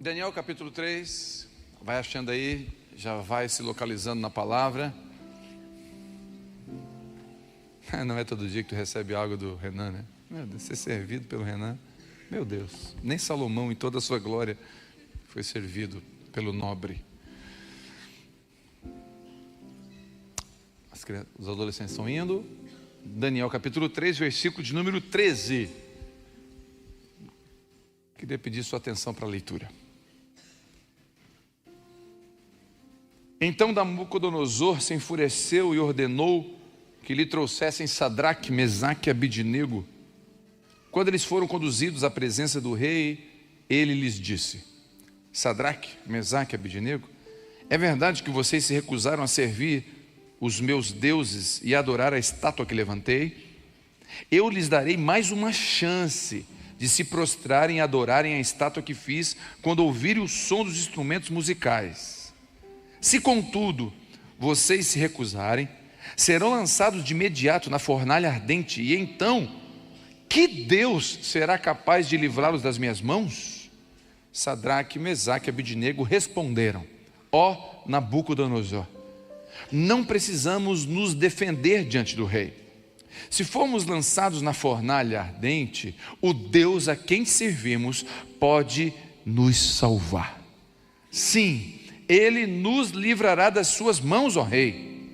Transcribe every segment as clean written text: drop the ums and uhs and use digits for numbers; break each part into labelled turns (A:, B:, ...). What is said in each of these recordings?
A: Daniel capítulo 3, vai achando aí, já vai se localizando na palavra. Não é todo dia que tu recebe algo do Renan, né? Meu Deus, ser servido pelo Renan. Meu Deus, nem Salomão em toda a sua glória foi servido pelo nobre. Os adolescentes estão indo. Daniel capítulo 3, versículo de número 13. Queria pedir sua atenção para a leitura. Então Nabucodonosor se enfureceu e ordenou que lhe trouxessem Sadraque, Mesaque e Abidnego. Quando eles foram conduzidos à presença do rei, ele lhes disse: Sadraque, Mesaque e Abidnego, é verdade que vocês se recusaram a servir os meus deuses e a adorar a estátua que levantei? Eu lhes darei mais uma chance de se prostrarem e adorarem a estátua que fiz quando ouvirem o som dos instrumentos musicais. Se, contudo, vocês se recusarem, serão lançados de imediato na fornalha ardente, e então, que Deus será capaz de livrá-los das minhas mãos? Sadraque, Mesaque e Abidnego responderam: Ó Nabucodonosor, não precisamos nos defender diante do rei. Se formos lançados na fornalha ardente, o Deus a quem servimos pode nos salvar. Sim, Ele nos livrará das suas mãos, ó rei.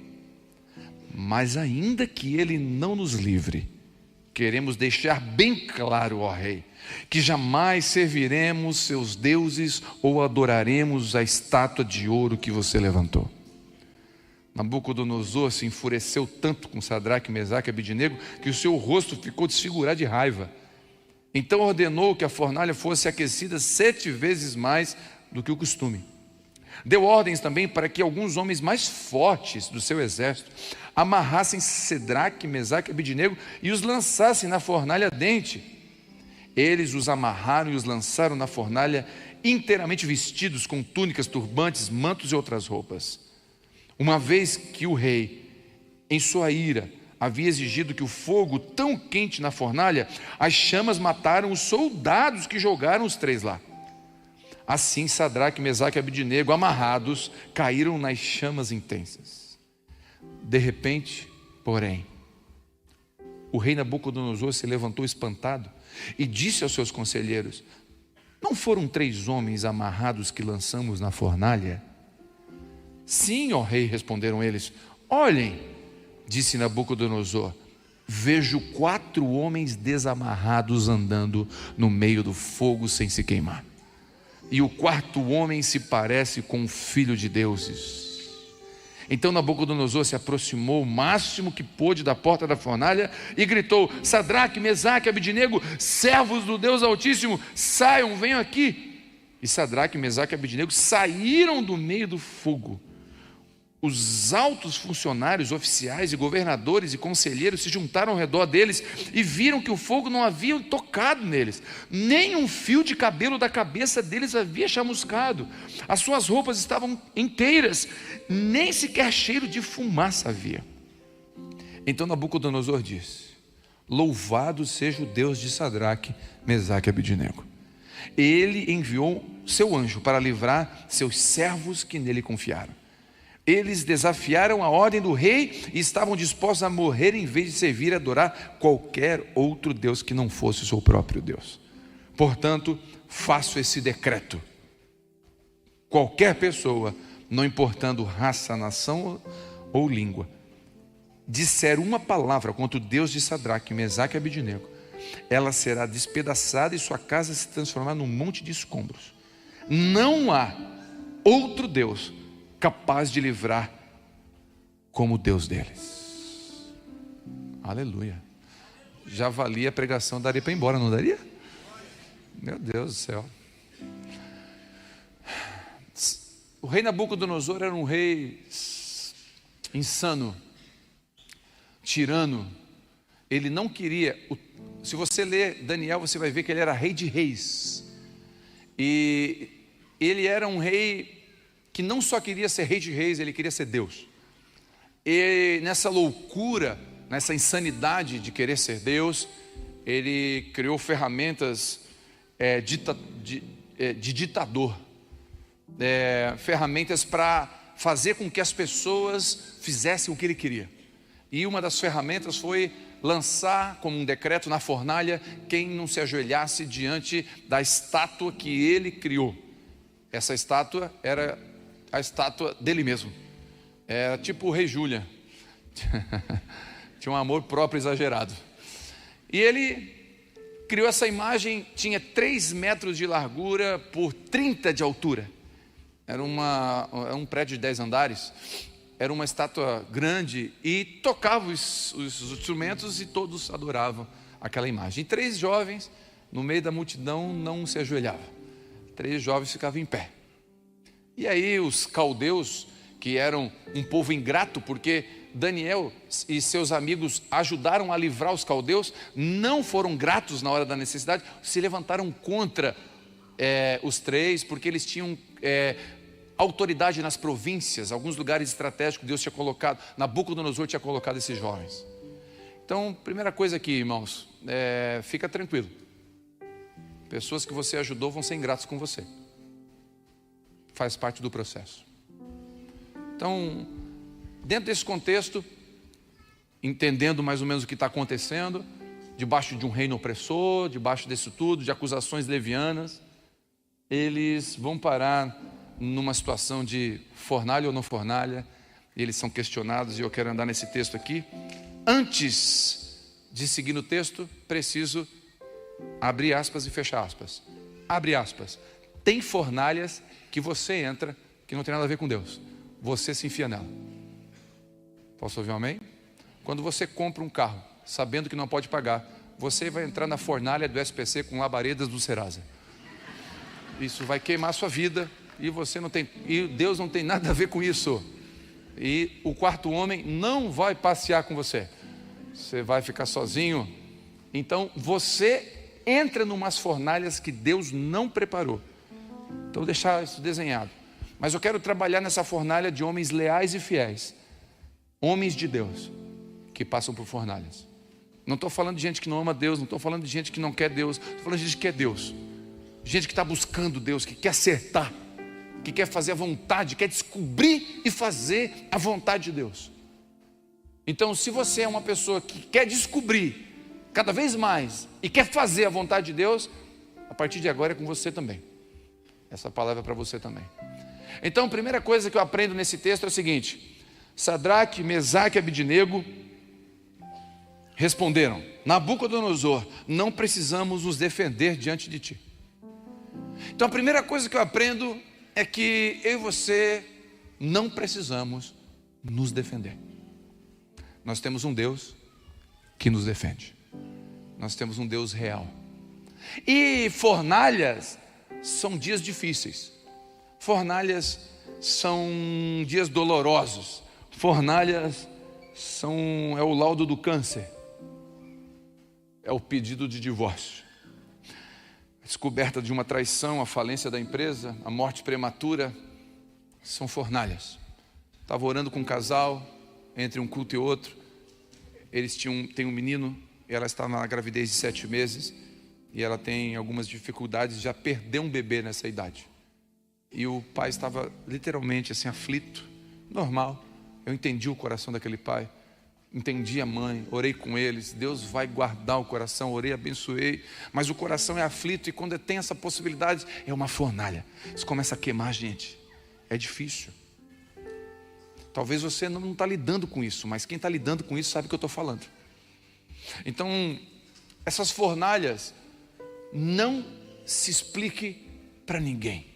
A: Mas ainda que Ele não nos livre, queremos deixar bem claro, ó rei, que jamais serviremos seus deuses ou adoraremos a estátua de ouro que você levantou. Nabucodonosor se enfureceu tanto com Sadraque, Mesaque e Abidnego que o seu rosto ficou desfigurado de raiva. Então ordenou que a fornalha fosse aquecida 7 vezes mais do que o costume. Deu ordens também para que alguns homens mais fortes do seu exército amarrassem Sadraque, Mesaque e Abidnego e os lançassem na fornalha ardente. Eles os amarraram e os lançaram na fornalha inteiramente vestidos com túnicas, turbantes, mantos e outras roupas. Uma vez que o rei, em sua ira, havia exigido que o fogo tão quente na fornalha, as chamas mataram os soldados que jogaram os 3 lá. Assim Sadraque, Mesaque e Abidnego, amarrados, caíram nas chamas intensas. De repente, porém, o rei Nabucodonosor se levantou espantado e disse aos seus conselheiros: Não foram 3 homens amarrados que lançamos na fornalha? Sim, ó rei, responderam eles. Olhem, disse Nabucodonosor, vejo 4 homens desamarrados andando no meio do fogo sem se queimar. E o 4º homem se parece com um filho de deuses. Então Nabucodonosor se aproximou o máximo que pôde da porta da fornalha e gritou: Sadraque, Mesaque e Abidnego, servos do Deus Altíssimo, saiam, venham aqui. E Sadraque, Mesaque e Abidnego saíram do meio do fogo. Os altos funcionários, oficiais e governadores e conselheiros se juntaram ao redor deles e viram que o fogo não havia tocado neles, nem um fio de cabelo da cabeça deles havia chamuscado, as suas roupas estavam inteiras, nem sequer cheiro de fumaça havia. Então Nabucodonosor disse: Louvado seja o Deus de Sadraque, Mesaque e Abidnego. Ele enviou seu anjo para livrar seus servos que nele confiaram. Eles desafiaram a ordem do rei e estavam dispostos a morrer em vez de servir e adorar qualquer outro Deus que não fosse o seu próprio Deus. Portanto, faço esse decreto: qualquer pessoa, não importando raça, nação ou língua, disser uma palavra contra o Deus de Sadraque, Mesaque e Abidnego, ela será despedaçada e sua casa se transformará num monte de escombros. Não há outro Deus capaz de livrar como o Deus deles. Aleluia. Já valia a pregação, daria para ir embora, não daria? Meu Deus do céu. O rei Nabucodonosor era um rei insano, tirano. Ele não queria, se você ler Daniel, você vai ver que ele era rei de reis. E ele era um rei que não só queria ser rei de reis, ele queria ser Deus. E nessa loucura, nessa insanidade de querer ser Deus, ele criou ferramentas de ditador, ferramentas para fazer com que as pessoas fizessem o que ele queria. E uma das ferramentas foi lançar como um decreto na fornalha quem não se ajoelhasse diante da estátua que ele criou. Essa estátua era a estátua dele mesmo. Era tipo o rei Júlia. Tinha um amor próprio exagerado. E ele criou essa imagem, tinha 3 metros de largura por 30 de altura. Era um prédio de 10 andares. Era uma estátua grande e tocava os instrumentos e todos adoravam aquela imagem. E 3 jovens no meio da multidão não se ajoelhavam. 3 jovens ficavam em pé. E aí os caldeus, que eram um povo ingrato, porque Daniel e seus amigos ajudaram a livrar os caldeus, não foram gratos na hora da necessidade, se levantaram contra os 3, porque eles tinham autoridade nas províncias, alguns lugares estratégicos Deus tinha colocado, Nabucodonosor tinha colocado esses jovens. Então, primeira coisa aqui, irmãos, fica tranquilo. Pessoas que você ajudou vão ser ingratos com você. Faz parte do processo. Então, dentro desse contexto, entendendo mais ou menos o que está acontecendo, debaixo de um reino opressor, debaixo disso tudo, de acusações levianas, eles vão parar numa situação de fornalha ou não fornalha, e eles são questionados, e eu quero andar nesse texto aqui. Antes de seguir no texto, preciso abrir aspas e fechar aspas. Abre aspas. Tem fornalhas que você entra, que não tem nada a ver com Deus. Você se enfia nela. Posso ouvir um amém? Quando você compra um carro, sabendo que não pode pagar, você vai entrar na fornalha do SPC com labaredas do Serasa. Isso vai queimar a sua vida, e você não tem, e Deus não tem nada a ver com isso. E o quarto homem não vai passear com você. Você vai ficar sozinho. Então você entra numas fornalhas que Deus não preparou. Então vou deixar isso desenhado. Mas eu quero trabalhar nessa fornalha de homens leais e fiéis. Homens de Deus que passam por fornalhas. Não estou falando de gente que não ama Deus, não estou falando de gente que não quer Deus. Estou falando de gente que quer Deus. Gente que está buscando Deus, que quer acertar, que quer fazer a vontade, quer descobrir e fazer a vontade de Deus. Então, se você é uma pessoa que quer descobrir cada vez mais e quer fazer a vontade de Deus, a partir de agora é com você também. Essa palavra é para você também. Então, a primeira coisa que eu aprendo nesse texto é o seguinte: Sadraque, Mesaque e Abidnego responderam: Nabucodonosor, não precisamos nos defender diante de ti. Então, a primeira coisa que eu aprendo é que eu e você não precisamos nos defender. Nós temos um Deus que nos defende. Nós temos um Deus real. E fornalhas são dias difíceis. Fornalhas são dias dolorosos. Fornalhas é o laudo do câncer. É o pedido de divórcio. A descoberta de uma traição, a falência da empresa, a morte prematura, são fornalhas. Estava orando com um casal, entre um culto e outro. Eles têm um menino, e ela está na gravidez de 7 meses, e ela tem algumas dificuldades, já perdeu um bebê nessa idade. E o pai estava literalmente assim, aflito, normal. Eu entendi o coração daquele pai, entendi a mãe, orei com eles. Deus vai guardar o coração, orei, abençoei. Mas o coração é aflito, e quando tem essa possibilidade, é uma fornalha. Isso começa a queimar a gente. É difícil. Talvez você não está lidando com isso, mas quem está lidando com isso sabe o que eu estou falando. Então, essas fornalhas, não se explique para ninguém.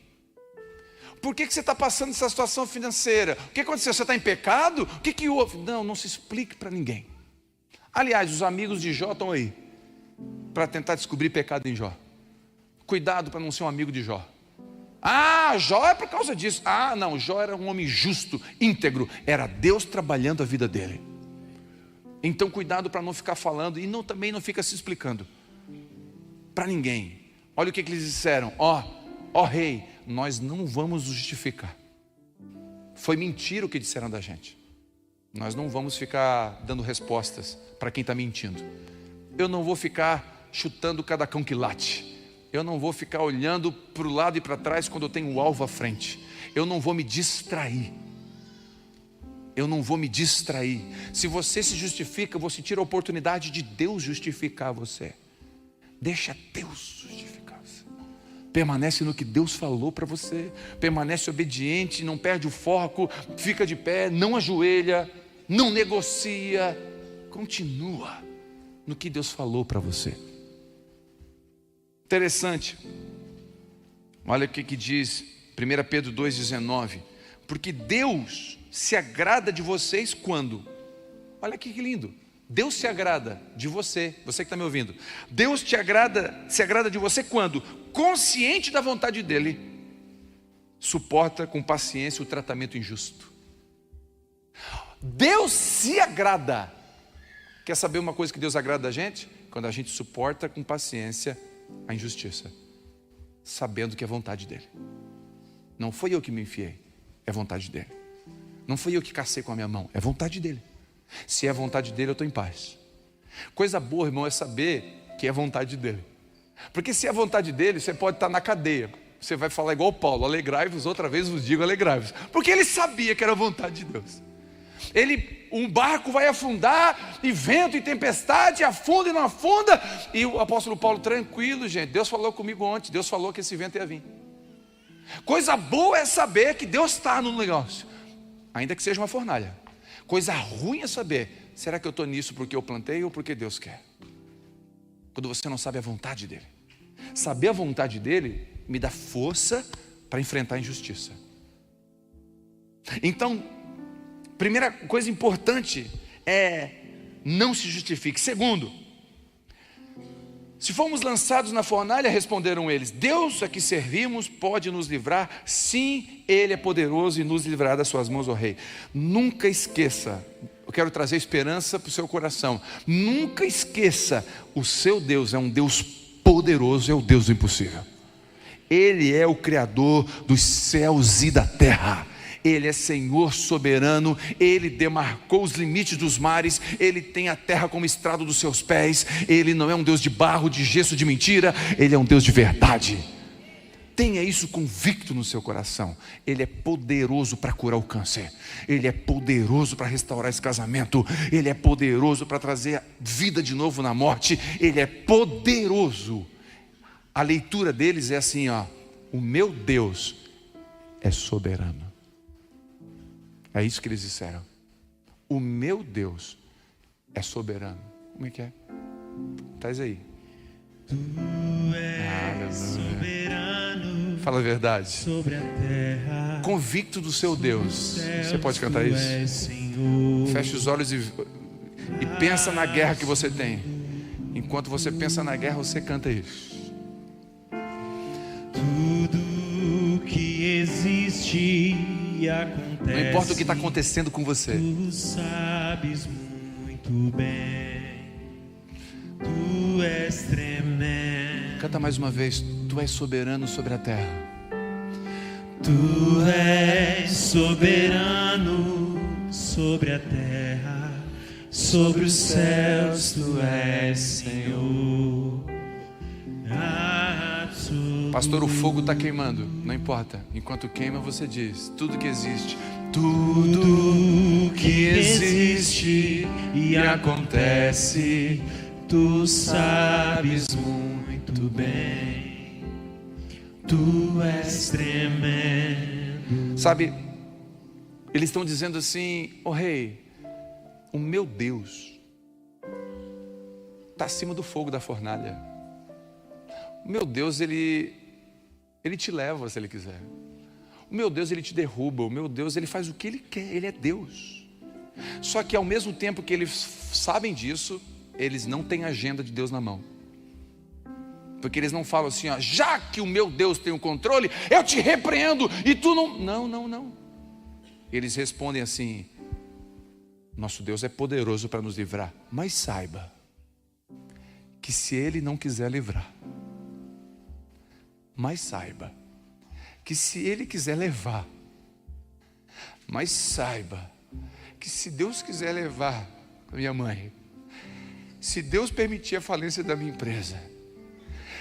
A: Por que você está passando essa situação financeira? O que aconteceu? Você está em pecado? O que houve? Não se explique para ninguém. Aliás, os amigos de Jó estão aí para tentar descobrir pecado em Jó. Cuidado para não ser um amigo de Jó. Ah, Jó é por causa disso. Ah, não, Jó era um homem justo, íntegro. Era Deus trabalhando a vida dele. Então cuidado para não ficar falando, e também não fica se explicando para ninguém. Olha o que eles disseram: ó rei, nós não vamos nos justificar. Foi mentira o que disseram da gente. Nós não vamos ficar dando respostas para quem está mentindo. Eu não vou ficar chutando cada cão que late. eu não vou ficar olhando para o lado e para trás quando eu tenho o alvo à frente. Eu não vou me distrair. Eu não vou me distrair. Se você se justifica, você tira a oportunidade de Deus justificar você. Deixa Deus justificar você. Permanece no que Deus falou para você. Permanece obediente, não perde o foco, fica de pé, não ajoelha, não negocia. Continua no que Deus falou para você. Interessante. Olha o que diz 1 Pedro 2,19. Porque Deus se agrada de vocês quando? Olha que lindo. Deus se agrada de você, você que está me ouvindo. Deus se agrada de você quando, consciente da vontade dEle, suporta com paciência o tratamento injusto. Deus se agrada. Quer saber uma coisa que Deus agrada da gente? Quando a gente suporta com paciência a injustiça, sabendo que é vontade dEle. Não foi eu que me enfiei, é vontade dEle. Não fui eu que cacei com a minha mão, é vontade dEle. Se é vontade dEle, eu estou em paz. Coisa boa, irmão, é saber que é vontade dEle. Porque se é vontade dEle, você pode estar na cadeia. Você vai falar igual Paulo: alegrai-vos, outra vez vos digo alegrai-vos. Porque ele sabia que era vontade de Deus. Um barco vai afundar, e vento e tempestade, afunda e não afunda. E o apóstolo Paulo, tranquilo, gente, Deus falou comigo ontem, Deus falou que esse vento ia vir. Coisa boa é saber que Deus está no negócio, ainda que seja uma fornalha. Coisa ruim é saber, será que eu estou nisso porque eu plantei ou porque Deus quer? Quando você não sabe a vontade dEle. Saber a vontade dEle me dá força para enfrentar a injustiça. Então, primeira coisa importante é: não se justifique. Segundo, se formos lançados na fornalha, responderam eles, Deus a que servimos pode nos livrar. Sim, Ele é poderoso e nos livrará das suas mãos, ó Rei. Nunca esqueça, eu quero trazer esperança para o seu coração. Nunca esqueça, o seu Deus é um Deus poderoso, é o Deus do impossível. Ele é o Criador dos céus e da terra. Ele é Senhor soberano, Ele demarcou os limites dos mares, Ele tem a terra como estrado dos seus pés. Ele não é um Deus de barro, de gesso, de mentira. Ele é um Deus de verdade. Tenha isso convicto no seu coração. Ele é poderoso para curar o câncer. Ele é poderoso para restaurar esse casamento. Ele é poderoso para trazer vida de novo na morte. Ele é poderoso. A leitura deles é assim, ó: o meu Deus é soberano. É isso que eles disseram. O meu Deus é soberano. Como é que é? Traz aí.
B: Tu és soberano.
A: Fala a verdade.
B: Sobre a terra.
A: Convicto do seu Deus. Você pode cantar isso? Feche os olhos e pensa na guerra que você tem. Enquanto você pensa na guerra, você canta isso.
B: Tudo que existe e acontece,
A: não importa o que está acontecendo com você,
B: tu sabes muito bem. Tu és tremendo.
A: Canta mais uma vez. Tu és soberano sobre a terra.
B: Tu és soberano sobre a terra, sobre os céus. Tu és Senhor.
A: Pastor, o fogo está queimando. Não importa, enquanto queima você diz: tudo que existe,
B: tudo que existe e acontece, tu sabes muito bem. Tu és tremendo.
A: Sabe, eles estão dizendo assim: ó Rei, o meu Deus está acima do fogo da fornalha. O meu Deus, ele te leva se Ele quiser. O meu Deus, Ele te derruba. O meu Deus, Ele faz o que Ele quer. Ele é Deus. Só que ao mesmo tempo que eles sabem disso, eles não têm a agenda de Deus na mão. Porque eles não falam assim, ó, já que o meu Deus tem o controle, eu te repreendo e tu não. Não. Eles respondem assim: nosso Deus é poderoso para nos livrar. Mas saiba que se Ele não quiser livrar, mas saiba que se Ele quiser levar, mas saiba que se Deus quiser levar a minha mãe, se Deus permitir a falência da minha empresa,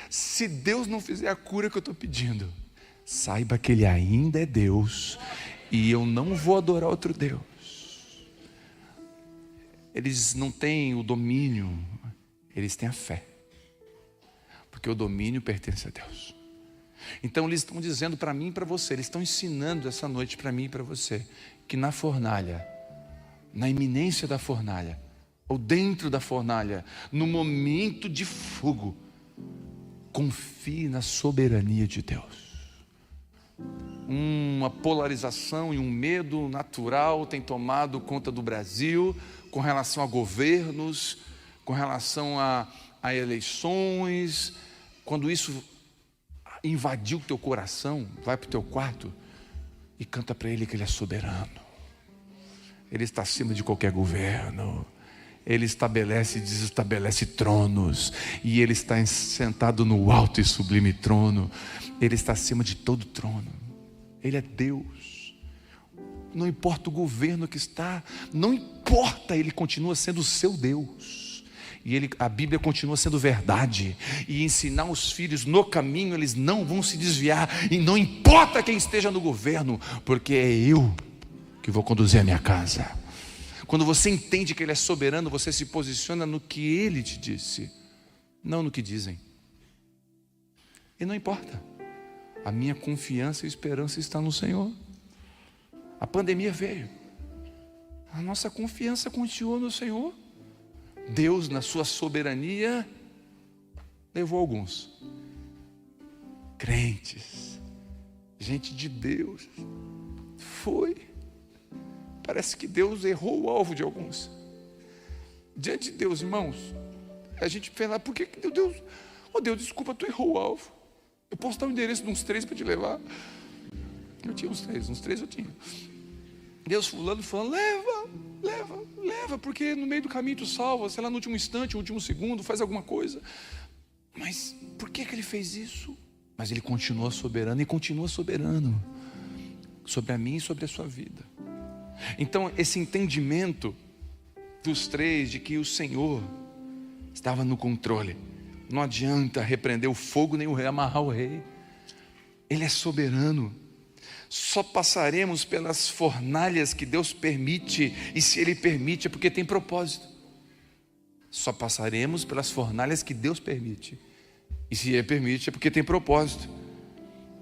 A: Se Deus não fizer a cura que eu estou pedindo, saiba que Ele ainda é Deus e eu não vou adorar outro Deus. Eles não têm o domínio, eles têm a fé, porque o domínio pertence a Deus. Então eles estão dizendo para mim e para você, eles estão ensinando essa noite para mim e para você, que na fornalha, na iminência da fornalha, ou dentro da fornalha, no momento de fogo, confie na soberania de Deus. Uma polarização e um medo natural tem tomado conta do Brasil, com relação a governos, com relação a eleições. Quando isso invadiu o teu coração, vai para o teu quarto e canta para Ele que Ele é soberano. Ele está acima de qualquer governo. Ele estabelece e desestabelece tronos, e Ele está sentado no alto e sublime trono. Ele está acima de todo trono. Ele é Deus. Não importa o governo que está, não importa, Ele continua sendo o seu Deus. E a Bíblia continua sendo verdade. E ensinar os filhos no caminho, eles não vão se desviar. E não importa quem esteja no governo, porque é eu que vou conduzir a minha casa. Quando você entende que Ele é soberano, você se posiciona no que Ele te disse, não no que dizem. E não importa. A minha confiança e esperança está no Senhor. A pandemia veio. A nossa confiança continua no Senhor. Deus, na sua soberania, levou alguns crentes, gente de Deus. Foi. Parece que Deus errou o alvo de alguns. Diante de Deus, irmãos, a gente fala, por que Deus... Oh Deus, desculpa, tu errou o alvo. Eu posso dar o endereço de uns 3 para te levar. Eu tinha uns três eu tinha. Deus fulano, leva, porque no meio do caminho tu salva, sei lá, no último instante, no último segundo, faz alguma coisa. Mas por que Ele fez isso? Mas Ele continua soberano e continua soberano sobre a mim e sobre a sua vida. Então esse entendimento dos 3 de que o Senhor estava no controle. Não adianta repreender o fogo nem o rei, amarrar o rei. Ele é soberano. Só passaremos pelas fornalhas que Deus permite. E se Ele permite é porque tem propósito. Só passaremos pelas fornalhas que Deus permite. E se Ele permite é porque tem propósito.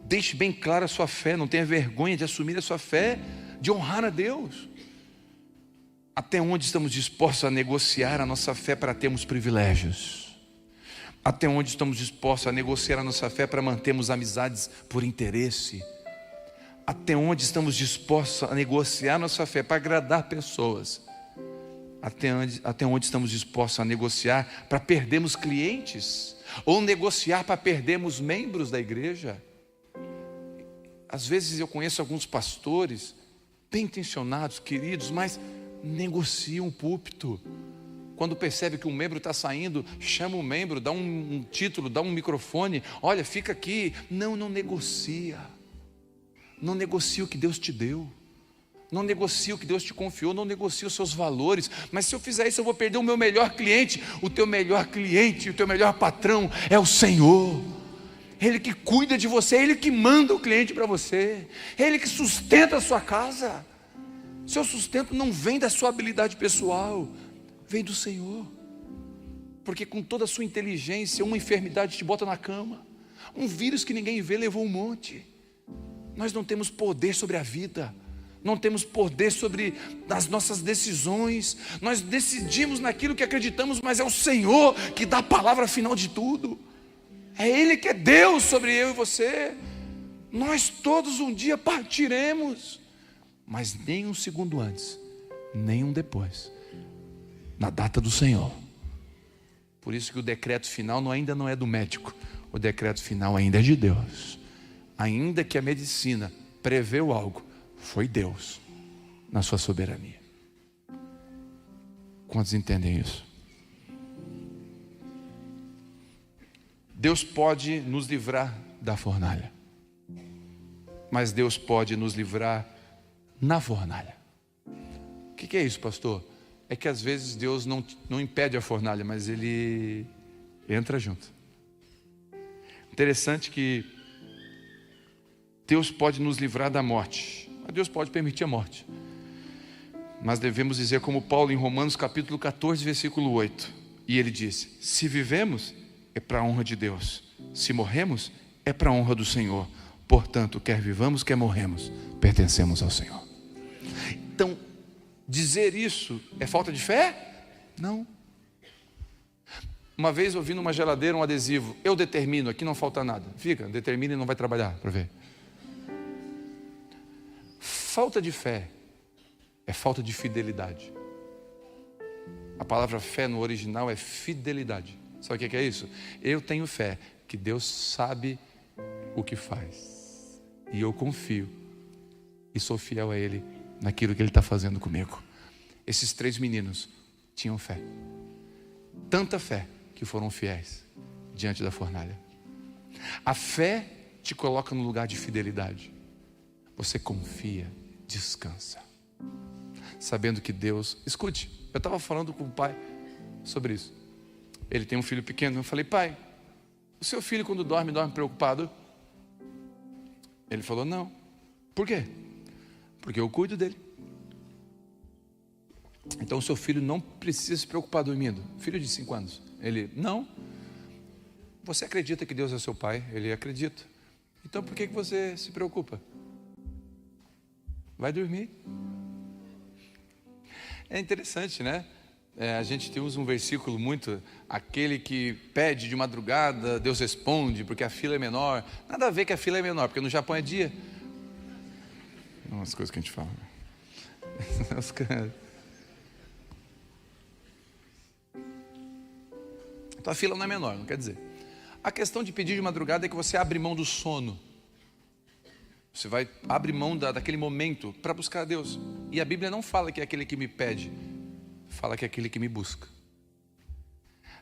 A: Deixe bem clara a sua fé. Não tenha vergonha de assumir a sua fé, de honrar a Deus. Até onde estamos dispostos a negociar a nossa fé para termos privilégios? Até onde estamos dispostos a negociar a nossa fé para mantermos amizades por interesse? Até onde estamos dispostos a negociar a nossa fé para agradar pessoas? Até onde estamos dispostos a negociar para perdermos clientes? Ou negociar para perdermos membros da igreja? Às vezes eu conheço alguns pastores bem intencionados, queridos, mas negociam o púlpito. Quando percebe que um membro está saindo, chama o membro, dá um título, dá um microfone. Olha, fica aqui. Não negocia. Não negocia o que Deus te deu. Não negocia o que Deus te confiou. Não negocia os seus valores. Mas se eu fizer isso, eu vou perder o meu melhor cliente. O teu melhor cliente, o teu melhor patrão é o Senhor. Ele que cuida de você, Ele que manda o cliente para você, Ele que sustenta a sua casa. Seu sustento não vem da sua habilidade pessoal, vem do Senhor. Porque com toda a sua inteligência, uma enfermidade te bota na cama, um vírus que ninguém vê levou um monte. Nós não temos poder sobre a vida, não temos poder sobre as nossas decisões. Nós decidimos naquilo que acreditamos, mas é o Senhor que dá a palavra final de tudo. É Ele que é Deus sobre eu e você. Nós todos um dia partiremos, mas nem um segundo antes, nem um depois, na data do Senhor. Por isso que o decreto final ainda não é do médico, o decreto final ainda é de Deus. Ainda que a medicina preveu algo, foi Deus na sua soberania. Quantos entendem isso? Deus pode nos livrar da fornalha, mas Deus pode nos livrar na fornalha. O que é isso, pastor? É que às vezes Deus não impede a fornalha, mas Ele entra junto. Interessante que Deus pode nos livrar da morte, mas Deus pode permitir a morte. Mas devemos dizer como Paulo em Romanos capítulo 14, versículo 8. E ele disse: se vivemos, é para a honra de Deus. Se morremos, é para a honra do Senhor. Portanto, quer vivamos, quer morremos, pertencemos ao Senhor. Então, dizer isso é falta de fé? Não. Uma vez ouvi numa geladeira um adesivo: eu determino, aqui não falta nada. Fica, determina e não vai trabalhar para ver. Falta de fé é falta de fidelidade. A palavra fé no original é fidelidade. Sabe o que é isso? Eu tenho fé que Deus sabe o que faz, e eu confio e sou fiel a Ele naquilo que Ele está fazendo comigo. Esses 3 meninos tinham fé, tanta fé que foram fiéis diante da fornalha. A fé te coloca no lugar de fidelidade. Você confia, descansa, sabendo que Deus... Escute, eu estava falando com o pai sobre isso. Ele tem um filho pequeno. Eu falei: pai, o seu filho quando dorme preocupado? Ele falou: não. Por quê? Porque eu cuido dele. Então o seu filho não precisa se preocupar dormindo. Filho de 5 anos. Ele: não. Você acredita que Deus é seu pai? Ele acredita. Então por que você se preocupa? Vai dormir. É interessante, né? A gente usa um versículo muito: aquele que pede de madrugada, Deus responde, porque a fila é menor. Nada a ver que a fila é menor, porque no Japão é dia. Não, as coisas que a gente fala. Então a fila não é menor, não quer dizer. A questão de pedir de madrugada é que você abre mão do sono. Você vai abrir mão daquele momento para buscar a Deus. E a Bíblia não fala que é aquele que me pede, fala que é aquele que me busca.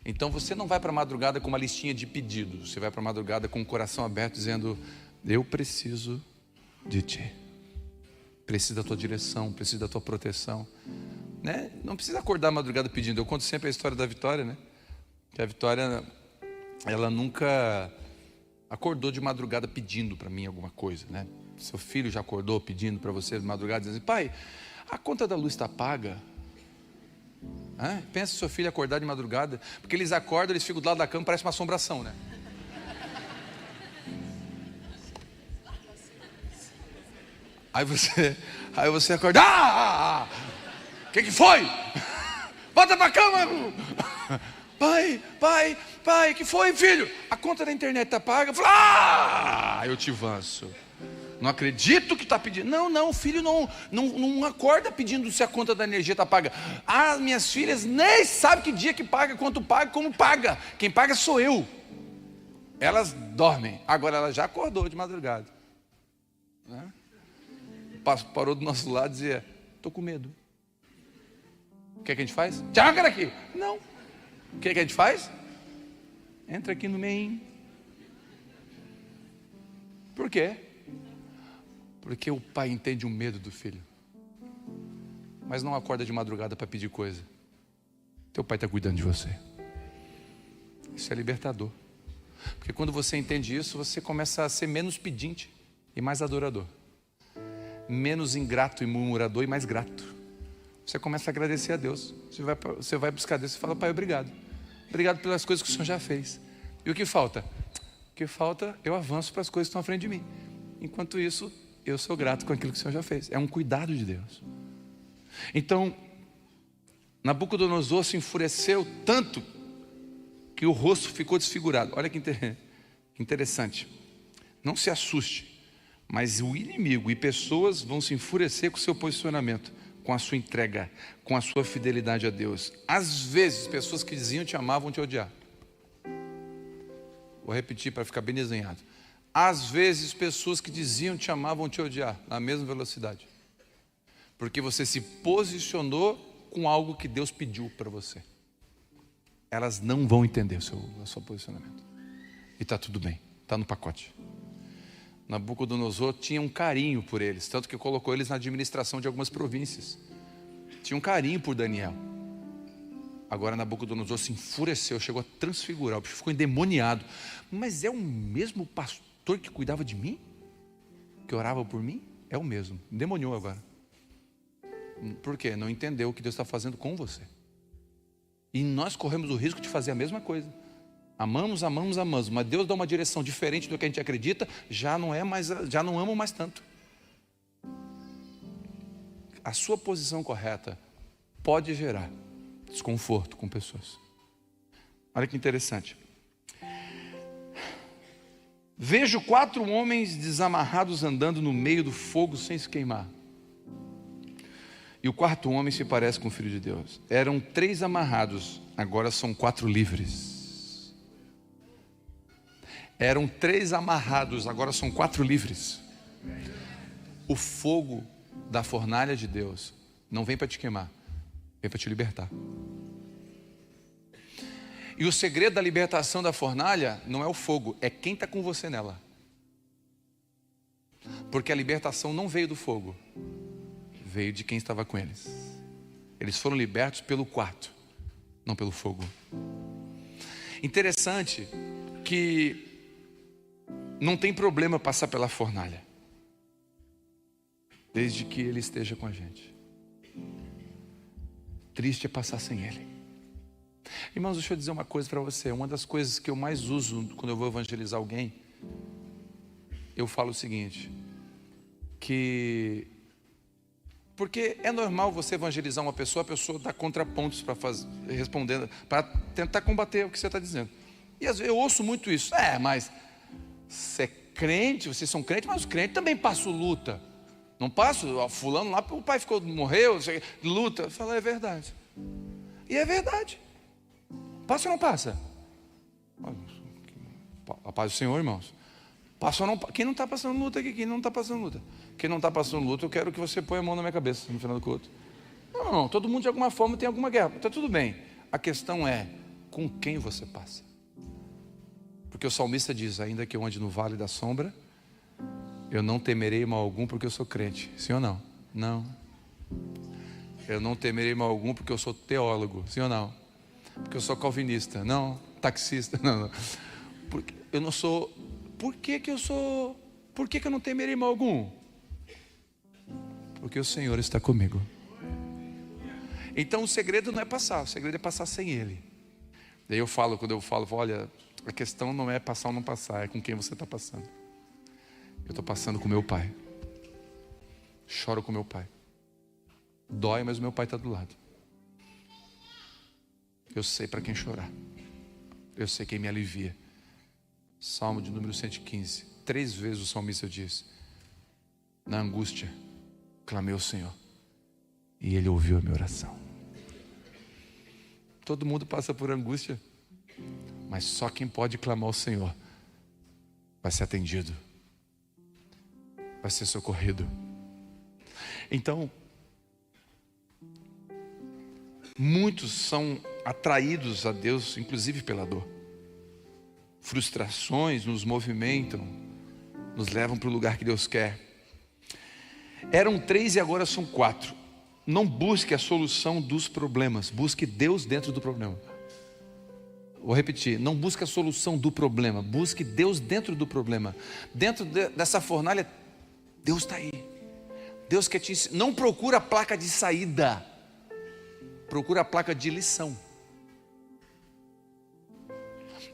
A: Então você não vai para a madrugada com uma listinha de pedidos. Você vai para a madrugada com o coração aberto, dizendo: eu preciso de Ti. Preciso da Tua direção, preciso da Tua proteção, né? Não precisa acordar a madrugada pedindo. Eu conto sempre a história da Vitória, né? Que a Vitória, ela nunca acordou de madrugada pedindo para mim alguma coisa, né? Seu filho já acordou pedindo para você de madrugada, dizendo: pai, a conta da luz está paga? Pensa seu filho acordar de madrugada, porque eles acordam, eles ficam do lado da cama, parece uma assombração, né? Aí você acorda: o que foi? Volta para a cama! Pai, que foi, filho? A conta da internet está paga? Eu falo: eu te avanço. Não acredito que está pedindo. Não, o filho não acorda pedindo se a conta da energia está paga. As minhas filhas nem sabem que dia que paga, quanto paga, como paga. Quem paga sou eu. Elas dormem. Agora ela já acordou de madrugada, né? Parou do nosso lado e dizia: estou com medo. O que é que a gente faz? Tchau, cara, aqui. Não. O que é que a gente faz? Entra aqui no meio. Por quê? Porque o pai entende o medo do filho, mas não acorda de madrugada para pedir coisa. Teu pai está cuidando de você. Isso é libertador. Porque quando você entende isso, você começa a ser menos pedinte e mais adorador. Menos ingrato e murmurador e mais grato. Você começa a agradecer a Deus. Você vai buscar Deus e fala: pai, obrigado. Obrigado pelas coisas que o Senhor já fez. E o que falta? O que falta, eu avanço para as coisas que estão à frente de mim. Enquanto isso, eu sou grato com aquilo que o Senhor já fez. É um cuidado de Deus. Então, Nabucodonosor se enfureceu tanto que o rosto ficou desfigurado. Olha que interessante. Não se assuste, mas o inimigo e pessoas vão se enfurecer com o seu posicionamento, com a sua entrega, com a sua fidelidade a Deus. Às vezes, pessoas que diziam te amar vão te odiar. Vou repetir para ficar bem desenhado. Às vezes, pessoas que diziam te amar vão te odiar na mesma velocidade, porque você se posicionou com algo que Deus pediu para você. Elas não vão entender o seu posicionamento. E está tudo bem, está no pacote. Nabucodonosor tinha um carinho por eles, tanto que colocou eles na administração de algumas províncias. Tinha um carinho por Daniel. Agora Nabucodonosor se enfureceu, chegou a transfigurar, o bicho ficou endemoniado. Mas é o mesmo pastor que cuidava de mim? Que orava por mim? É o mesmo, endemoniou agora. Por quê? Não entendeu o que Deus está fazendo com você. E nós corremos o risco de fazer a mesma coisa. Amamos, amamos, amamos, mas Deus dá uma direção diferente do que a gente acredita, já não amo mais tanto. A sua posição correta pode gerar desconforto com pessoas. Olha que interessante. Vejo 4 homens desamarrados andando no meio do fogo sem se queimar. E o 4º homem se parece com o Filho de Deus. Eram 3 amarrados, agora são 4 livres. Eram 3 amarrados, agora são 4 livres. O fogo da fornalha de Deus não vem para te queimar, vem para te libertar. E o segredo da libertação da fornalha não é o fogo, é quem está com você nela. Porque a libertação não veio do fogo, veio de quem estava com eles. Eles foram libertos pelo quarto, não pelo fogo. Interessante que não tem problema passar pela fornalha, desde que Ele esteja com a gente. Triste é passar sem Ele. Irmãos, deixa eu dizer uma coisa para você. Uma das coisas que eu mais uso quando eu vou evangelizar alguém, eu falo o seguinte, porque é normal você evangelizar uma pessoa, a pessoa dá contrapontos para respondendo, para tentar combater o que você está dizendo. E às vezes eu ouço muito isso. Mas você é crente, vocês são crentes, mas os crentes também passam luta. Não passo, fulano lá, o pai morreu, luta. Eu falo, é verdade. E é verdade. Passa ou não passa? A paz do Senhor, irmãos. Passa ou não? Quem não está passando luta aqui? Quem não está passando luta? Quem não está passando luta, eu quero que você ponha a mão na minha cabeça no final do culto. Não, todo mundo de alguma forma tem alguma guerra. Está tudo bem. A questão é com quem você passa. Porque o salmista diz, ainda que eu ande no vale da sombra, eu não temerei mal algum porque eu sou crente. Sim ou não? Não. Eu não temerei mal algum porque eu sou teólogo. Sim ou não? Porque eu sou calvinista. Não. Taxista. Não. Porque eu não sou. Por que eu não temerei mal algum? Porque o Senhor está comigo. Então o segredo não é passar, o segredo é passar sem Ele. Daí quando eu falo, olha, a questão não é passar ou não passar, é com quem você está passando. Eu estou passando com meu pai. Choro com meu pai. Dói, mas o meu pai está do lado. Eu sei para quem chorar. Eu sei quem me alivia. Salmo de número 115. 3 vezes o salmista diz: na angústia, clamei ao Senhor, e Ele ouviu a minha oração. Todo mundo passa por angústia, mas só quem pode clamar ao Senhor vai ser atendido, vai ser socorrido. Então, muitos são atraídos a Deus, inclusive pela dor. Frustrações nos movimentam, nos levam para o lugar que Deus quer. Eram 3 e agora são 4. Não busque a solução dos problemas, busque Deus dentro do problema. Vou repetir, não busque a solução do problema, busque Deus dentro do problema. Dentro dessa fornalha, Deus está aí. Deus quer te ensinar. Não procura a placa de saída, procura a placa de lição.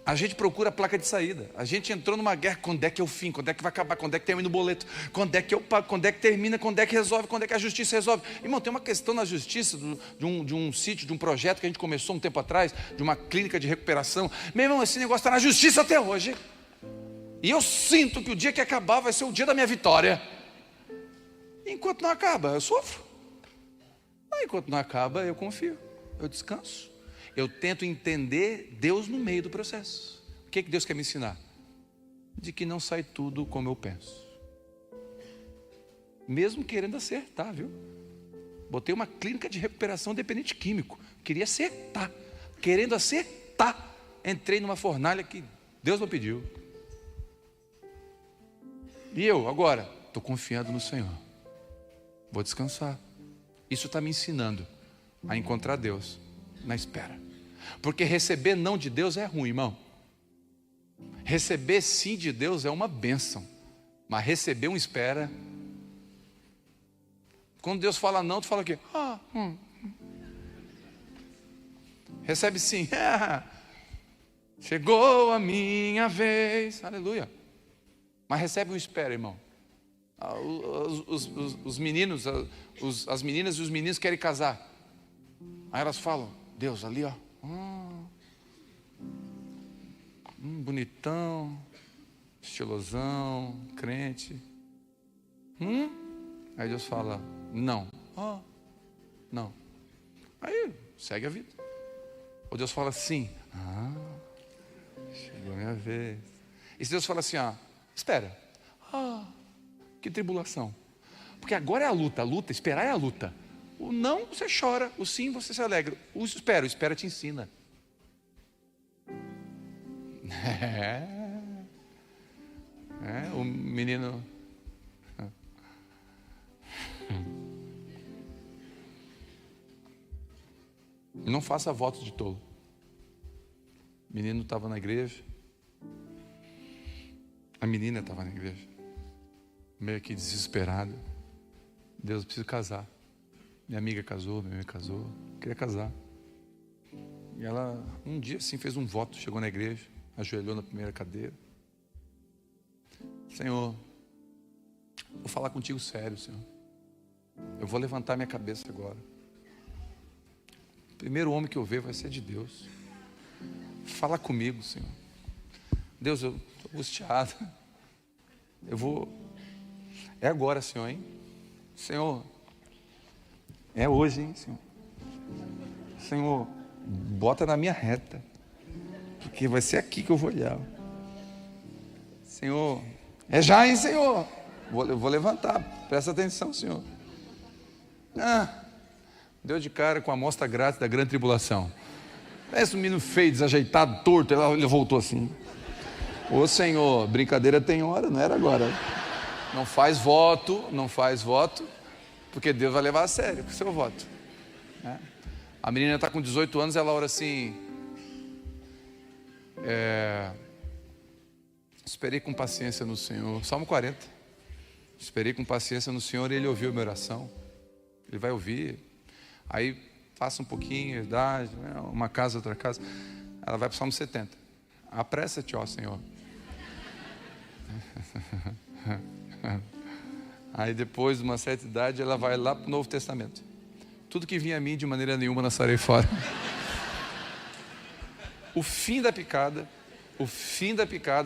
A: A gente procura a placa de saída. A gente entrou numa guerra. Quando é que é o fim? Quando é que vai acabar? Quando é que termina o boleto? Quando é que eu pago? Quando é que termina? Quando é que resolve? Quando é que a justiça resolve? Irmão, tem uma questão na justiça de um sítio, de um projeto que a gente começou um tempo atrás, de uma clínica de recuperação. Meu irmão, esse negócio está na justiça até hoje. E eu sinto que o dia que acabar vai ser o dia da minha vitória. Enquanto não acaba, eu sofro. Enquanto não acaba, eu confio, eu descanso. Eu tento entender Deus no meio do processo. O que Deus quer me ensinar? De que não sai tudo como eu penso. Mesmo querendo acertar, viu? Botei uma clínica de recuperação dependente químico. Queria acertar. Querendo acertar. Entrei numa fornalha que Deus não pediu. E eu, agora, estou confiando no Senhor. Vou descansar. Isso está me ensinando a encontrar Deus na espera. Porque receber não de Deus é ruim, irmão. Receber sim de Deus é uma bênção. Mas receber um espera. Quando Deus fala não, tu fala o quê? Recebe sim. Chegou a minha vez. Aleluia. Mas recebe um espera, irmão. Os meninos, as meninas e os meninos querem casar. Aí elas falam, Deus, ali ó. Bonitão, estilosão, crente. Aí Deus fala, não. Não. Aí segue a vida. Ou Deus fala assim, chegou a minha vez. E se Deus fala assim, espera. Que tribulação. Porque agora é a luta, esperar é a luta. O não, você chora. O sim, você se alegra. O espera te ensina. O menino. Não faça votos de tolo. O menino estava na igreja. A menina estava na igreja. Meio que desesperada. Deus, eu preciso casar. Minha amiga casou, minha amiga casou. Queria casar. E ela, um dia assim, fez um voto. Chegou na igreja, ajoelhou na primeira cadeira. Senhor, vou falar contigo sério, Senhor. Eu vou levantar minha cabeça agora. O primeiro homem que eu ver vai ser de Deus. Fala comigo, Senhor. Deus, eu estou angustiado. Eu vou... É agora, Senhor, hein? Senhor, é hoje, hein, Senhor? Senhor, bota na minha reta. Porque vai ser aqui que eu vou olhar. Senhor, é já, hein, Senhor? Eu vou levantar. Presta atenção, Senhor. Deu de cara com a amostra grátis da grande tribulação. Parece um menino feio, desajeitado, torto. Ele voltou assim. Ô Senhor, brincadeira tem hora, não era agora. Não faz voto, porque Deus vai levar a sério o seu voto. A menina está com 18 anos, ela ora assim, esperei com paciência no Senhor. Salmo 40. Esperei com paciência no Senhor e Ele ouviu a minha oração. Ele vai ouvir. Aí passa um pouquinho, idade, uma casa, outra casa. Ela vai para o Salmo 70. Apressa-te, ó Senhor. Aí depois de uma certa idade ela vai lá para o Novo Testamento. Tudo que vinha a mim de maneira nenhuma lançarei fora. O fim da picada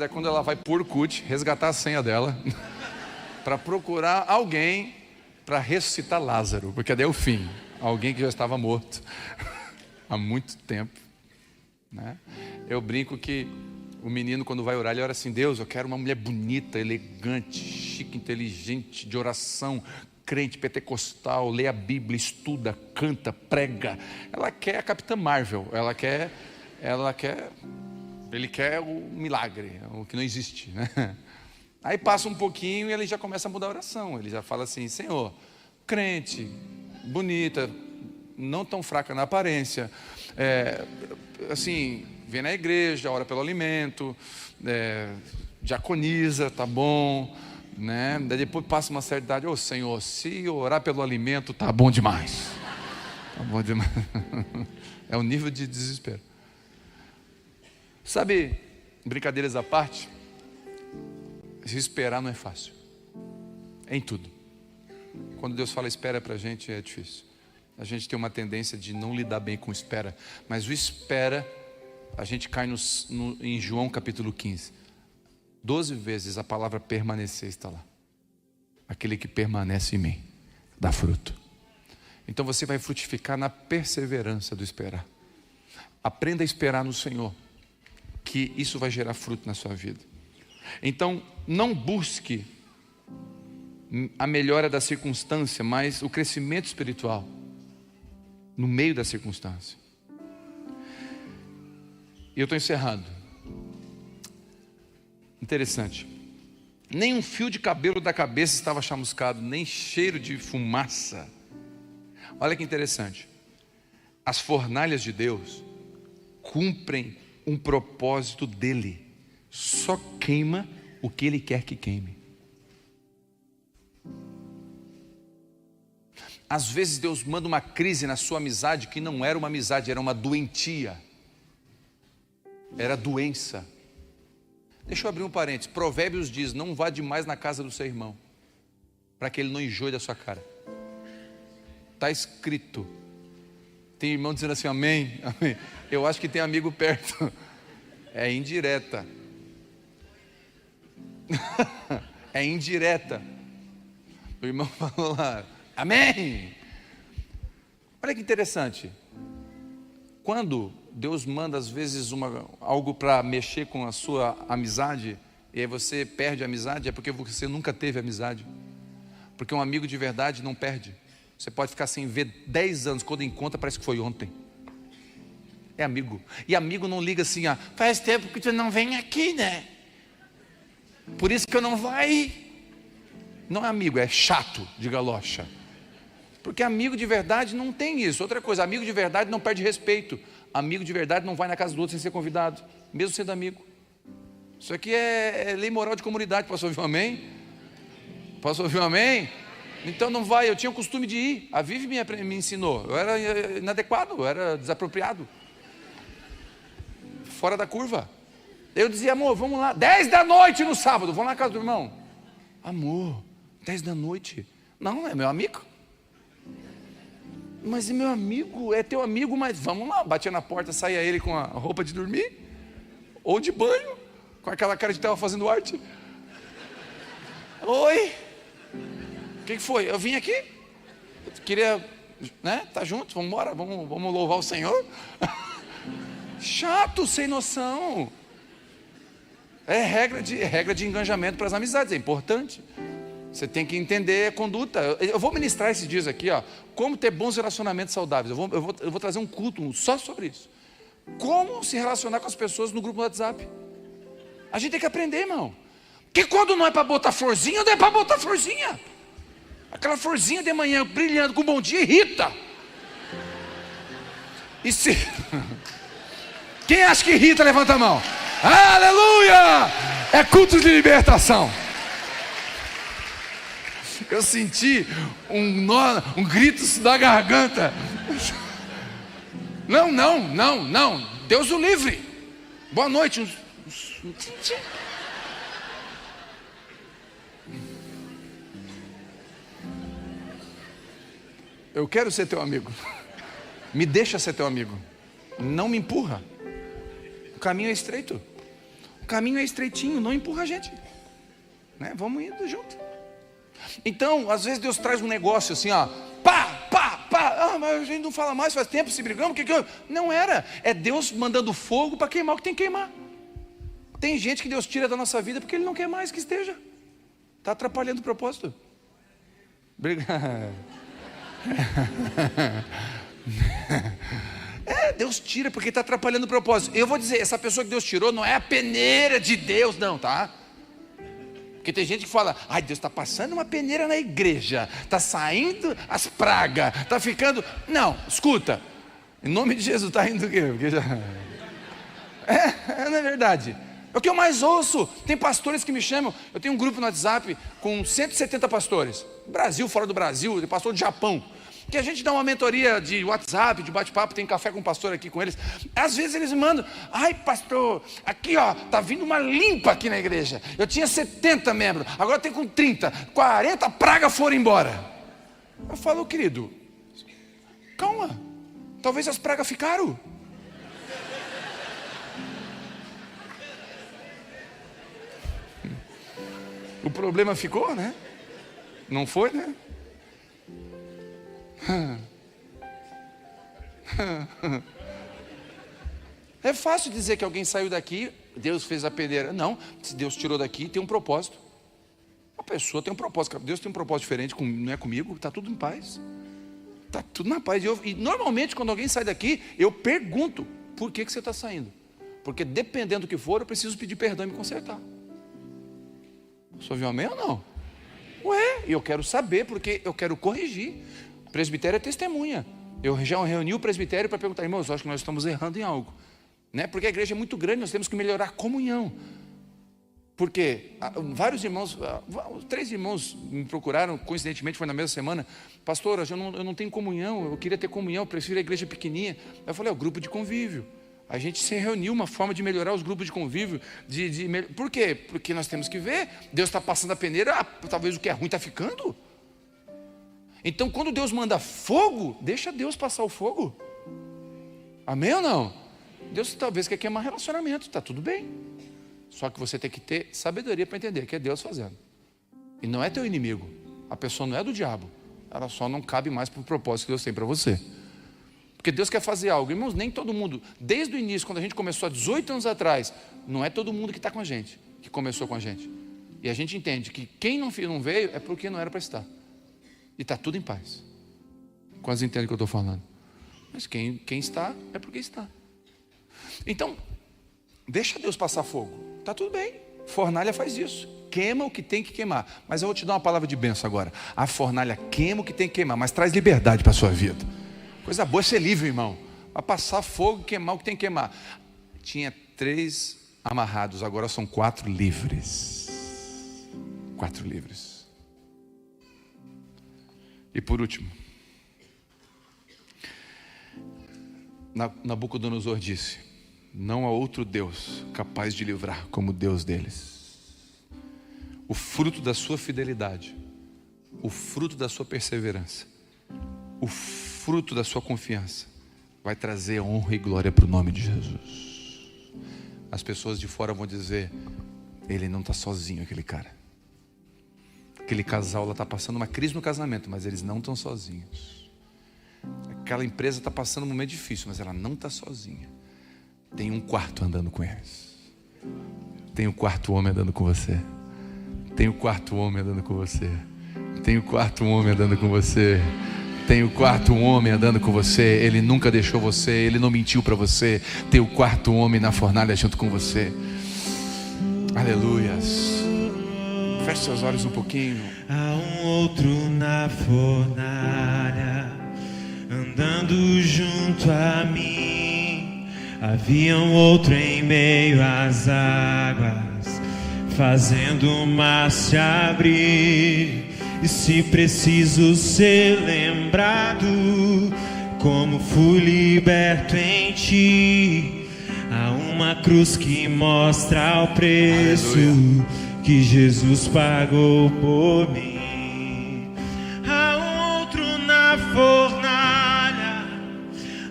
A: é quando ela vai por Orkut resgatar a senha dela para procurar alguém para ressuscitar Lázaro, porque daí é o fim. Alguém que já estava morto há muito tempo, né? Eu brinco que o menino, quando vai orar, ele ora assim, Deus, eu quero uma mulher bonita, elegante, chique, inteligente, de oração, crente, pentecostal, lê a Bíblia, estuda, canta, prega. Ela quer a Capitã Marvel, ele quer o milagre, o que não existe, né? Aí passa um pouquinho e ele já começa a mudar a oração. Ele já fala assim, Senhor, crente, bonita, não tão fraca na aparência, assim, vem na igreja, ora pelo alimento, diaconiza, tá bom, né? Daí depois passa uma certa idade, ô Senhor, se orar pelo alimento, tá bom demais. Tá bom demais. É um nível de desespero. Sabe, brincadeiras à parte, se esperar não é fácil. Em tudo. Quando Deus fala espera pra gente, é difícil. A gente tem uma tendência de não lidar bem com espera. Mas o espera, a gente cai em João capítulo 15. 12 vezes a palavra permanecer está lá. Aquele que permanece em mim, dá fruto. Então você vai frutificar na perseverança do esperar. Aprenda a esperar no Senhor, que isso vai gerar fruto na sua vida. Então, não busque a melhora da circunstância, mas o crescimento espiritual no meio da circunstância. E eu estou encerrando. Interessante. Nem um fio de cabelo da cabeça estava chamuscado, nem cheiro de fumaça. Olha que interessante. As fornalhas de Deus cumprem um propósito dele. Só queima o que ele quer que queime. Às vezes Deus manda uma crise na sua amizade que não era uma amizade, era uma doentia. Era doença. Deixa eu abrir um parênteses. Provérbios diz: não vá demais na casa do seu irmão, para que ele não enjoe da sua cara. Está escrito. Tem irmão dizendo assim, amém, amém. Eu acho que tem amigo perto. É indireta. É indireta. O irmão falou lá, amém. Olha que interessante. Quando Deus manda às vezes algo para mexer com a sua amizade, e aí você perde a amizade, é porque você nunca teve amizade. Porque um amigo de verdade não perde. Você pode ficar sem ver 10 anos, quando encontra parece que foi ontem. É amigo. E amigo não liga assim, faz tempo que tu não vem aqui, né? Por isso que eu não vai. Não é amigo, é chato de galocha. Porque amigo de verdade não tem isso. Outra coisa, amigo de verdade não perde respeito. Amigo de verdade não vai na casa do outro sem ser convidado, mesmo sendo amigo. Isso aqui é lei moral de comunidade. Posso ouvir um amém? Posso ouvir um amém? Então não vai. Eu tinha o costume de ir. A Vivi me ensinou. Eu era inadequado, eu era desapropriado, fora da curva. Eu dizia, amor, vamos lá, 10 da noite no sábado, vamos lá na casa do irmão. Amor, 10 da noite. Não, é meu amigo. Mas é meu amigo, é teu amigo, mas vamos lá. Batia na porta, saía ele com a roupa de dormir, ou de banho, com aquela cara de estava fazendo arte. Oi, o que foi? Eu vim aqui, eu queria, né, tá junto, vamos embora, vamos louvar o Senhor. Chato, sem noção. É regra de engajamento para as amizades, é importante. Você tem que entender a conduta. Eu vou ministrar esses dias aqui, como ter bons relacionamentos saudáveis. Eu vou trazer um culto só sobre isso. Como se relacionar com as pessoas no grupo do WhatsApp. A gente tem que aprender, irmão. Que quando não é para botar florzinha, não é para botar florzinha. Aquela florzinha de manhã brilhando com bom dia irrita. E se... Quem acha que irrita, levanta a mão. Aleluia! É culto de libertação. Eu senti um grito da garganta. Não. Deus o livre. Boa noite. Eu quero ser teu amigo. Me deixa ser teu amigo. Não me empurra. O caminho é estreito. O caminho é estreitinho. Não empurra a gente, né? Vamos indo junto. Então, às vezes Deus traz um negócio assim, pá. Mas a gente não fala mais, faz tempo se brigamos. Não era. É Deus mandando fogo para queimar o que tem que queimar. Tem gente que Deus tira da nossa vida porque Ele não quer mais que esteja. Está atrapalhando o propósito. Deus tira porque está atrapalhando o propósito. Eu vou dizer, essa pessoa que Deus tirou não é a peneira de Deus, não, tá? Porque tem gente que fala, Deus está passando uma peneira na igreja, está saindo as pragas, está ficando... Não, escuta, em nome de Jesus está indo o quê? Porque já... não é verdade. É o que eu mais ouço. Tem pastores que me chamam, eu tenho um grupo no WhatsApp com 170 pastores, Brasil, fora do Brasil, tem pastor do Japão, que a gente dá uma mentoria de WhatsApp, de bate-papo, tem café com o pastor aqui com eles. Às vezes eles mandam, pastor, aqui tá vindo uma limpa aqui na igreja. Eu tinha 70 membros, agora tem com 30, 40 pragas foram embora. Eu falo, querido, calma, talvez as pragas ficaram. O problema ficou, né? Não foi, né? É fácil dizer que alguém saiu daqui, Deus fez a peneira. Não, se Deus tirou daqui, tem um propósito. A pessoa tem um propósito. Deus tem um propósito diferente, não é comigo. Está tudo em paz. Está tudo na paz. E normalmente quando alguém sai daqui, eu pergunto, por que você está saindo? Porque dependendo do que for, eu preciso pedir perdão e me consertar. Você ouviu amém ou não? Eu quero saber, porque eu quero corrigir. Presbitério é testemunha. Eu já reuni o presbitério para perguntar: irmãos, eu acho que nós estamos errando em algo, né? Porque a igreja é muito grande, nós temos que melhorar a comunhão. Porque vários irmãos, 3 irmãos me procuraram, coincidentemente foi na mesma semana: pastor, eu não tenho comunhão, eu queria ter comunhão, eu prefiro a igreja pequenininha. Eu falei: o grupo de convívio. A gente se reuniu, uma forma de melhorar os grupos de convívio. Por quê? Porque nós temos que ver, Deus está passando a peneira, talvez o que é ruim está ficando. Então quando Deus manda fogo, deixa Deus passar o fogo. Amém ou não? Deus talvez quer queimar relacionamento, está tudo bem. Só que você tem que ter sabedoria para entender que é Deus fazendo. E não é teu inimigo. A pessoa não é do diabo. Ela só não cabe mais para o propósito que Deus tem para você. Porque Deus quer fazer algo. Irmãos, nem todo mundo, desde o início, quando a gente começou há 18 anos atrás, não é todo mundo que está com a gente, que começou com a gente. E a gente entende que quem não veio é porque não era para estar. E está tudo em paz. Quase entendem o que eu estou falando. Mas quem está, é porque está. Então, deixa Deus passar fogo. Está tudo bem. Fornalha faz isso. Queima o que tem que queimar. Mas eu vou te dar uma palavra de bênção agora. A fornalha queima o que tem que queimar, mas traz liberdade para a sua vida. Coisa boa é ser livre, irmão. Vai passar fogo e queimar o que tem que queimar. Tinha 3 amarrados, agora são 4 livres. 4 livres. E por último, Nabucodonosor disse: não há outro Deus capaz de livrar como o Deus deles. O fruto da sua fidelidade, o fruto da sua perseverança, o fruto da sua confiança vai trazer honra e glória para o nome de Jesus. As pessoas de fora vão dizer: ele não está sozinho, aquele cara. Aquele casal lá está passando uma crise no casamento, mas eles não estão sozinhos. Aquela empresa está passando um momento difícil, mas ela não está sozinha. Tem um quarto andando com eles. Tem um quarto homem andando com você. Tem o quarto homem andando com você. Tem o quarto homem andando com você. Tem o quarto homem andando com você. Ele nunca deixou você. Ele não mentiu para você. Tem o quarto homem na fornalha junto com você. Aleluias. Feche seus olhos um pouquinho.
B: Há um outro na fornalha, andando junto a mim. Havia um outro em meio às águas, fazendo o mar se abrir. E se preciso ser lembrado, como fui liberto em ti, há uma cruz que mostra o preço. Aleluia. Que Jesus pagou por mim. Há um outro na fornalha,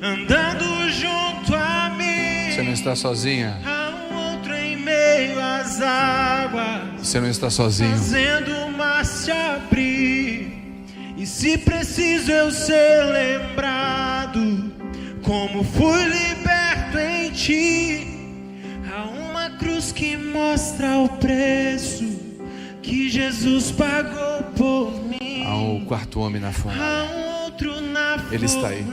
B: andando junto a mim.
A: Você não está sozinha.
B: Há um outro em meio às águas.
A: Você não está sozinho.
B: Fazendo o mar se abrir. E se preciso eu ser lembrado, como fui liberto em ti, há uma cruz que mostra o preço que Jesus pagou por mim.
A: Há um quarto homem na fornalha.
B: Há um outro na fornalha.
A: Ele está aí.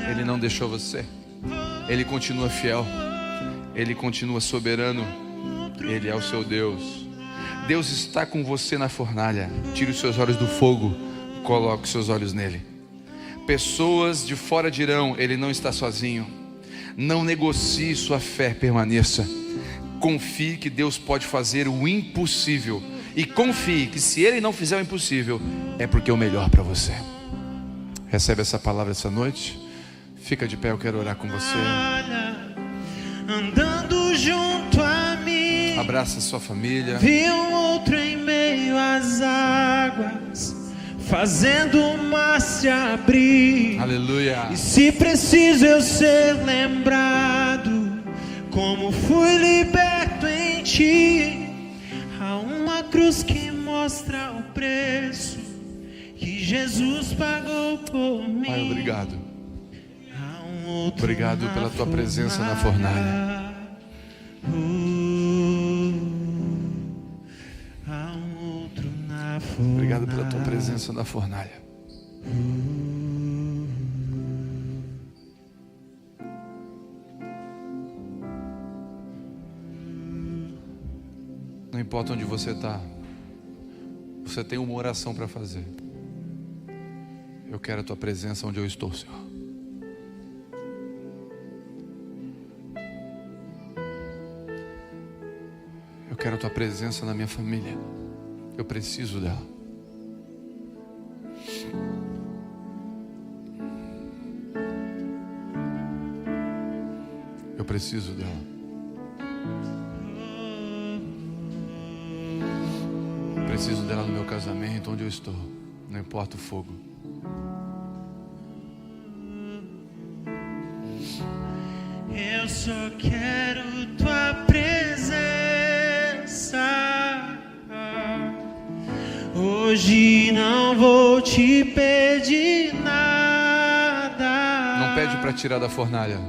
A: Ele não deixou você. Ele continua fiel. Ele continua soberano. Ele é o seu Deus. Deus está com você na fornalha. Tire os seus olhos do fogo. Coloque os seus olhos nele. Pessoas de fora dirão: ele não está sozinho. Não negocie sua fé, permaneça. Confie que Deus pode fazer o impossível. E confie que se Ele não fizer o impossível, é porque é o melhor para você. Recebe essa palavra essa noite. Fica de pé, eu quero orar com você.
B: Andando junto a mim,
A: abraça a sua família.
B: Vi um outro em meio às águas, fazendo o mar se abrir.
A: Aleluia.
B: E se preciso eu ser lembrado, como fui liberto em ti, há uma cruz que mostra o preço que Jesus pagou por mim.
A: Pai, obrigado.
B: Há um outro
A: obrigado pela tua presença na fornalha.
B: Há um outro na fornalha.
A: Obrigado pela tua presença na fornalha. Não importa onde você está, você tem uma oração para fazer. Eu quero a tua presença onde eu estou, Senhor. Eu quero a tua presença na minha família. Eu preciso dela. Eu preciso dela. Preciso dela no meu casamento, onde eu estou. Não importa o fogo.
B: Eu só quero tua presença. Hoje não vou te pedir nada.
A: Não pede para tirar da fornalha.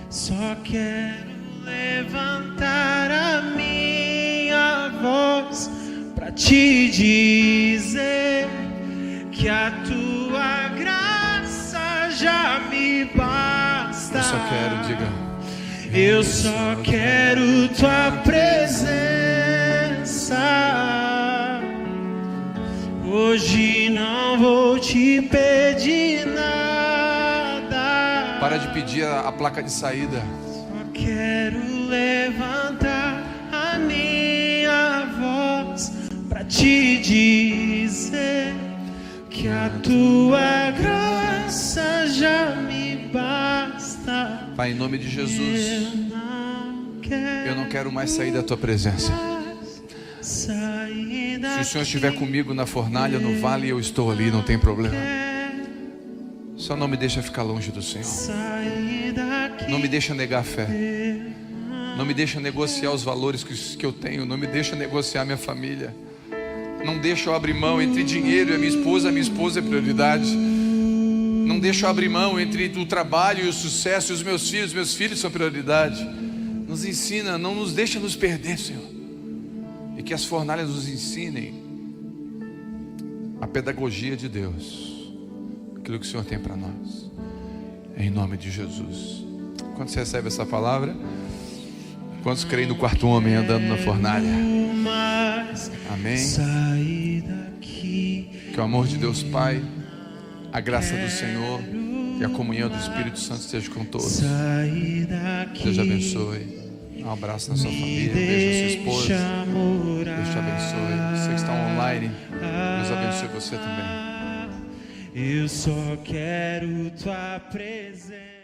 B: Só quero levantar a minha voz pra te dizer que a tua graça já me basta.
A: Eu só quero, diga.
B: Eu só quero tua presença. Hoje não vou te pedir nada.
A: Para de pedir a placa de saída.
B: Só quero levantar a minha voz pra te dizer que a tua graça já me basta.
A: Pai, em nome de Jesus, eu não quero mais sair da tua presença. Se o Senhor estiver comigo na fornalha, no vale, eu estou ali, não tem problema. Só não me deixa ficar longe do Senhor. Não me deixa negar a fé. Não me deixa negociar os valores que eu tenho. Não me deixa negociar minha família. Não deixa eu abrir mão entre dinheiro e a minha esposa é prioridade. Não deixa eu abrir mão entre o trabalho e o sucesso e os meus filhos são prioridade. Nos ensina, não nos deixa nos perder, Senhor. E que as fornalhas nos ensinem a pedagogia de Deus, aquilo que o Senhor tem para nós, em nome de Jesus. Quando você recebe essa palavra, quantos creem no quarto homem andando na fornalha? Amém. Que o amor de Deus Pai, a graça do Senhor e a comunhão do Espírito Santo esteja com todos. Deus abençoe. Um abraço na sua família, um beijo na sua esposa. Deus te abençoe. Você que está online, Deus abençoe você também.
B: Eu só quero tua presença.